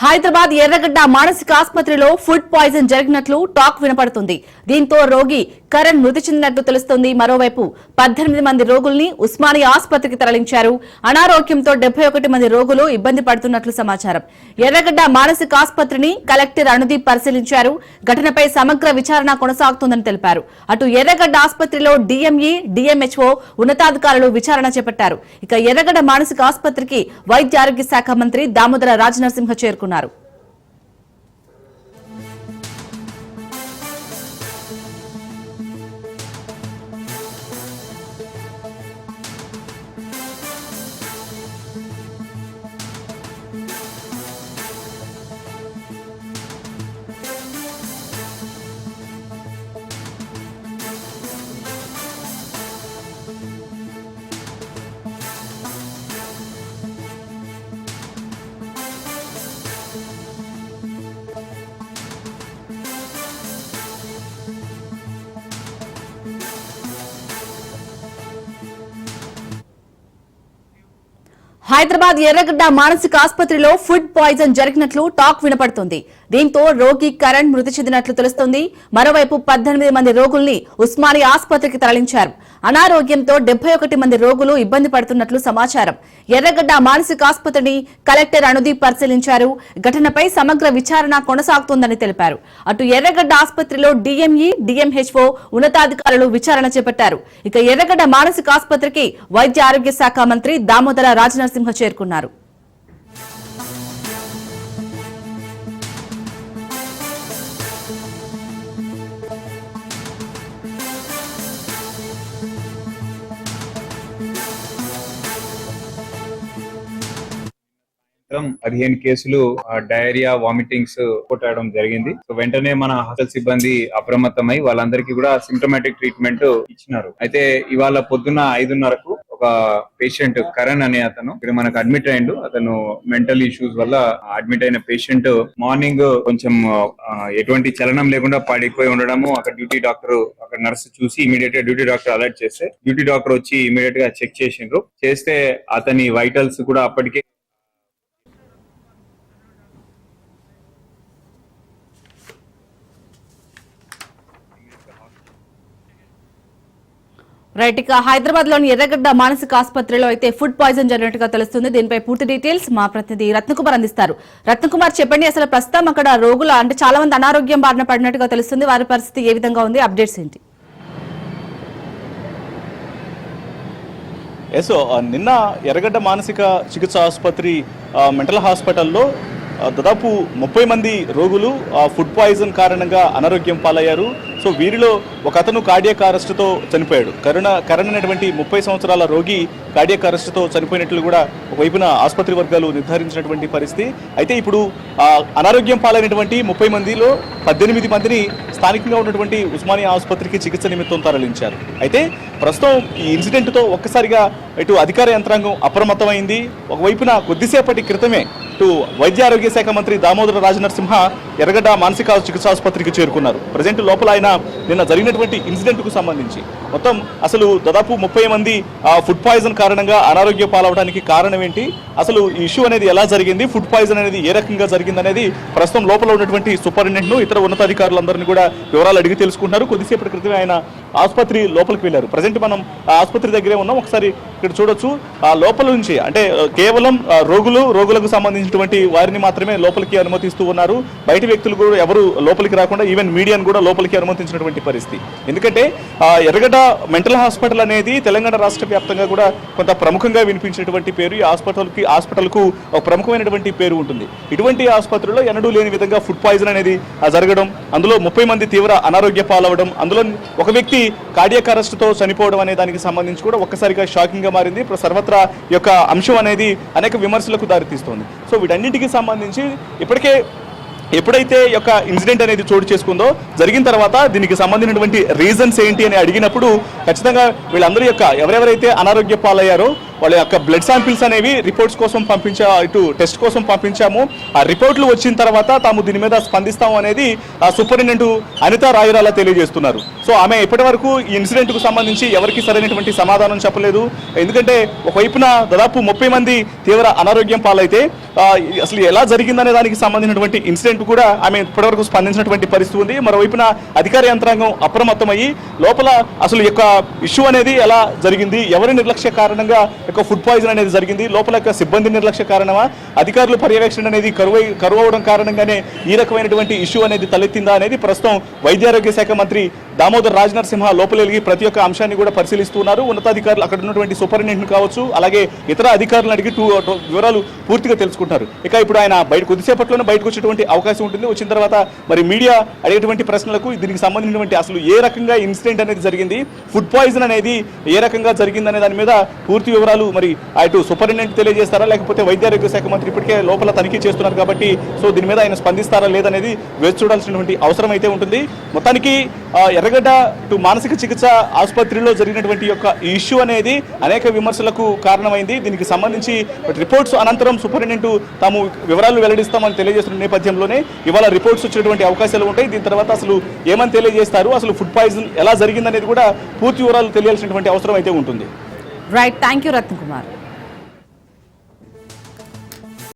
హైదరాబాద్ ఎర్రగడ్డ మానసిక ఆసుపత్రిలో ఫుడ్ పాయిజన్ జరిగినట్లు టాక్ వినపడుతుంది. దీంతో రోగి కరణ్ మృతి చెందినట్లు తెలుస్తోంది. మరోవైపు 18 మంది రోగుల్ని ఉస్మానియా ఆసుపత్రికి తరలించారు. అనారోగ్యంతో 71 మంది రోగులు ఇబ్బంది పడుతున్నట్లు సమాచారం. ఎర్రగడ్డ మానసిక ఆసుపత్రిని కలెక్టర్ అనుదీప్ పరిశీలించారు. ఘటనపై సమగ్ర విచారణ కొనసాగుతుందని తెలిపారు. అటు ఎర్రగడ్డ ఆసుపత్రిలో DME, DMHO ఉన్నతాధికారులు విచారణ చేపట్టారు. ఇక ఎర్రగడ్డ మానసిక ఆసుపత్రికి వైద్య ఆరోగ్య శాఖ మంత్రి దామోదర రాజనరసింహ చేరుకున్నారు. హైదరాబాద్ ఎర్రగడ్డ మానసిక ఆసుపత్రిలో ఫుడ్ పాయిజన్ జరిగినట్లు టాక్ వినపడుతుంది. దీంతో రోగి కరణ్ మృతి చెందినట్లు తెలుస్తోంది. మరోవైపు 18 మంది రోగుల్ని ఉస్మానియా ఆసుపత్రికి తరలించారు. అనారోగ్యంతో 71 మంది రోగులు ఇబ్బంది పడుతున్నట్లు సమాచారం. ఎర్రగడ్డ మానసిక ఆసుపత్రిని కలెక్టర్ అనుదీప్ పరిశీలించారు. ఘటనపై సమగ్ర విచారణ కొనసాగుతోందని తెలిపారు. అటు ఎర్రగడ్డ ఆసుపత్రిలో DME, DMHO ఉన్నతాధికారులు విచారణ చేపట్టారు. ఇక ఎర్రగడ్డ మానసిక ఆసుపత్రికి వైద్య ఆరోగ్య శాఖ మంత్రి దామోదర రాజనరసింహ చేరుకున్నారు. మొత్తం 15 కేసులు డయేరియా, వామిటింగ్స్ కొట్టడం జరిగింది. సో వెంటనే మన హాస్పిటల్ సిబ్బంది అప్రమత్తమై వాళ్ళందరికీ కూడా సింప్టమాటిక్ ట్రీట్మెంట్ ఇచ్చినారు. అయితే ఇవాళ పొద్దున్న 5:30కు ఒక పేషెంట్ కరణ్ అనే అతను ఇక్కడ మనకు అడ్మిట్ అయ్యిండు. అతను మెంటల్ ఇష్యూస్ వల్ల అడ్మిట్ అయిన పేషెంట్ మార్నింగ్ కొంచెం ఎటువంటి చలనం లేకుండా పడిపోయి ఉండడము, అక్కడ డ్యూటీ డాక్టర్ అక్కడ నర్స్ చూసి ఇమీడియట్ గా డ్యూటీ డాక్టర్ అలర్ట్ చేస్తే డ్యూటీ డాక్టర్ వచ్చి ఇమీడియట్ గా చెక్ చేస్తే అతని వైటల్స్ కూడా అప్పటికే రైట్. ఇక హైదరాబాద్ లోని ఎర్రగడ్డ మానసిక ఆసుపత్రిలో అయితే ఫుడ్ పాయిజన్ జరిగినట్టుగా తెలుస్తుంది. దీనిపై పూర్తి డీటెయిల్స్ మా ప్రతినిధి రత్నకుమార్ అందిస్తారు. రత్నకుమార్, చెప్పండి, అసలు ప్రస్తుతం అక్కడ రోగులు అంటే చాలా మంది అనారోగ్యం బారిన పడినట్టుగా తెలుస్తుంది. వారి పరిస్థితి ఏ విధంగా ఉంది? అప్డేట్స్ ఏంటి? నిన్న ఎర్రగడ్డ మానసిక చికిత్స ఆసుపత్రి మెంటల్ హాస్పిటల్లో దాదాపు 30 మంది రోగులు ఫుడ్ పాయిజన్ కారణంగా అనారోగ్యం పాలయ్యారు. సో వీరిలో ఒక అతను కార్డియాక్ అరెస్టుతో చనిపోయాడు. కరణ్ అనేటువంటి 30 సంవత్సరాల రోగి కార్డియాక్ అరెస్టుతో చనిపోయినట్లు కూడా ఒకవైపున ఆసుపత్రి వర్గాలు నిర్ధారించినటువంటి పరిస్థితి. అయితే ఇప్పుడు అనారోగ్యం పాలైనటువంటి 30 మందిలో 18 మందిని స్థానికంగా ఉన్నటువంటి ఉస్మానియా ఆసుపత్రికి చికిత్స నిమిత్తం తరలించారు. అయితే ప్రస్తుతం ఈ ఇన్సిడెంట్తో ఒక్కసారిగా ఇటు అధికార యంత్రాంగం అప్రమత్తమైంది. ఒకవైపున కొద్దిసేపటి క్రితమే ఇటు వైద్య ఆరోగ్య శాఖ మంత్రి దామోదర రాజనరసింహ ఎర్రగడ్డ మానసిక చికిత్స ఆసుపత్రికి చేరుకున్నారు. ప్రజెంట్ లోపల ఆయన నిన్న జరిగినటువంటి ఇన్సిడెంట్కు సంబంధించి మొత్తం అసలు దాదాపు 30 మంది ఫుడ్ పాయిజన్ కారణంగా అనారోగ్య పాలవడానికి కారణం ఏంటి, అసలు ఈ ఇష్యూ అనేది ఎలా జరిగింది, ఫుడ్ పాయిజన్ అనేది ఏ రకంగా జరిగింది అనేది ప్రస్తుతం లోపల ఉన్నటువంటి సూపరింటెండెంట్ను ఇతర ఉన్నతాధికారులందరినీ కూడా వివరాలు అడిగి తెలుసుకుంటున్నారు. కొద్దిసేపటి క్రితమే ఆయన ఆసుపత్రి లోపలికి వెళ్లారు. ప్రజెంట్ మనం ఆసుపత్రి దగ్గరే ఉన్నాం. ఒకసారి ఇక్కడ చూడొచ్చు. లోపల నుంచి అంటే కేవలం రోగులకు సంబంధించినటువంటి వారిని మాత్రమే లోపలికి అనుమతిస్తూ ఉన్నారు. బయట వ్యక్తులు కూడా ఎవరు లోపలికి రాకుండా ఈవెన్ మీడియాను కూడా లోపలికి అనుమతించినటువంటి పరిస్థితి. ఎందుకంటే ఎర్రగడ్డ మెంటల్ హాస్పిటల్ అనేది తెలంగాణ రాష్ట్ర వ్యాప్తంగా కూడా కొంత ప్రముఖంగా వినిపించినటువంటి పేరు. ఈ హాస్పిటల్కు ఒక ప్రముఖమైనటువంటి పేరు ఉంటుంది. ఇటువంటి ఆసుపత్రిలో ఎన్నడూ లేని విధంగా ఫుడ్ పాయిజన్ అనేది జరగడం, అందులో 30 మంది తీవ్ర అనారోగ్య పాలవడం, అందులో ఒక వ్యక్తి కార్డియాక్ అరెస్టుతో చనిపోవడం అనే దానికి సంబంధించి కూడా ఒక్కసారిగా షాకింగ్ గా మారింది. సర్వత్రా యొక్క అంశం అనేది అనేక విమర్శలకు దారితీస్తోంది. సో వీటన్నిటికీ సంబంధించి ఎప్పుడైతే యొక్క ఇన్సిడెంట్ అనేది చోటు చేసుకుందో జరిగిన తర్వాత దీనికి సంబంధించినటువంటి రీజన్స్ ఏంటి అని అడిగినప్పుడు ఖచ్చితంగా వీళ్ళందరి యొక్క ఎవరెవరైతే అనారోగ్య పాలయ్యారో వాళ్ళ యొక్క బ్లడ్ శాంపిల్స్ అనేవి రిపోర్ట్స్ కోసం ఇటు టెస్ట్ కోసం పంపించాము. ఆ రిపోర్ట్లు వచ్చిన తర్వాత తాము దీని మీద స్పందిస్తాము అనేది సూపరింటెండెంట్ అనితా రాయరాల తెలియజేస్తున్నారు. సో ఆమె ఇప్పటి వరకు ఈ ఇన్సిడెంట్ కు సంబంధించి ఎవరికి సరైనటువంటి సమాధానం చెప్పలేదు. ఎందుకంటే ఒకవైపున దాదాపు 30 మంది తీవ్ర అనారోగ్యం పాలైతే అసలు ఎలా జరిగిందనే దానికి సంబంధించినటువంటి ఇన్సిడెంట్ కూడా ఆమె ఇప్పటివరకు స్పందించినటువంటి పరిస్థితి ఉంది. మరోవైపున అధికార యంత్రాంగం అప్రమత్తమయ్యి లోపల అసలు యొక్క ఇష్యూ అనేది ఎలా జరిగింది, ఎవరి నిర్లక్ష్య కారణంగా యొక్క ఫుడ్ పాయిజన్ అనేది జరిగింది, లోపల యొక్క సిబ్బంది నిర్లక్ష్య కారణమా, అధికారులు పర్యవేక్షణ అనేది కరువు అవడం కారణంగానే ఈ రకమైనటువంటి ఇష్యూ అనేది తలెత్తిందా అనేది ప్రస్తుతం వైద్యారోగ్య శాఖ మంత్రి దామోదర్ రాజ్ నరసింహ లోపలికి ప్రతి ఒక్క అంశాన్ని కూడా పరిశీలిస్తున్నారు. ఉన్నతాధికారులు అక్కడ ఉన్నటువంటి సూపరింటెండెంట్ కావచ్చు, అలాగే ఇతర అధికారులను అడిగి వివరాలు పూర్తిగా తెలుసుకుంటారు. ఇక ఇప్పుడు ఆయన కొద్దిసేపట్లోనే బయటకు వచ్చేటువంటి అవకాశం ఉంటుంది. వచ్చిన తర్వాత మరి మీడియా అడిగేటువంటి ప్రశ్నలకు దీనికి సంబంధించినటువంటి అసలు ఏ రకంగా ఇన్సిడెంట్ అనేది జరిగింది, ఫుడ్ పాయిజన్ అనేది ఏ రకంగా జరిగిందనే దాని మీద పూర్తి వివరాలు మరి అటు సూపరింటెండెంట్ తెలియజేస్తారా, లేకపోతే వైద్యారోగ్య శాఖ మంత్రి ఇప్పటికే లోపల తనిఖీ చేస్తున్నారు కాబట్టి సో దీని మీద ఆయన స్పందిస్తారా లేదనేది వేచి చూడాల్సినటువంటి అవసరం అయితే ఉంటుంది. మొత్తానికి ఎర్రగడ్డ ఇటు మానసిక చికిత్స ఆసుపత్రిలో జరిగినటువంటి యొక్క ఇష్యూ అనేది అనేక విమర్శలకు కారణమైంది. దీనికి సంబంధించి రిపోర్ట్స్ అనంతరం సూపరింటెండెంట్ తాము వివరాలు వెల్లడిస్తామని తెలియజేస్తున్న నేపథ్యంలోనే ఇవాళ రిపోర్ట్స్ వచ్చేటువంటి అవకాశాలు ఉంటాయి. దీని తర్వాత అసలు ఏమని తెలియజేస్తారు, అసలు ఫుడ్ పాయిజన్ ఎలా జరిగిందనేది కూడా పూర్తి వివరాలు తెలియాల్సినటువంటి అవసరం అయితే ఉంటుంది. Right, thank you Ratna Kumar.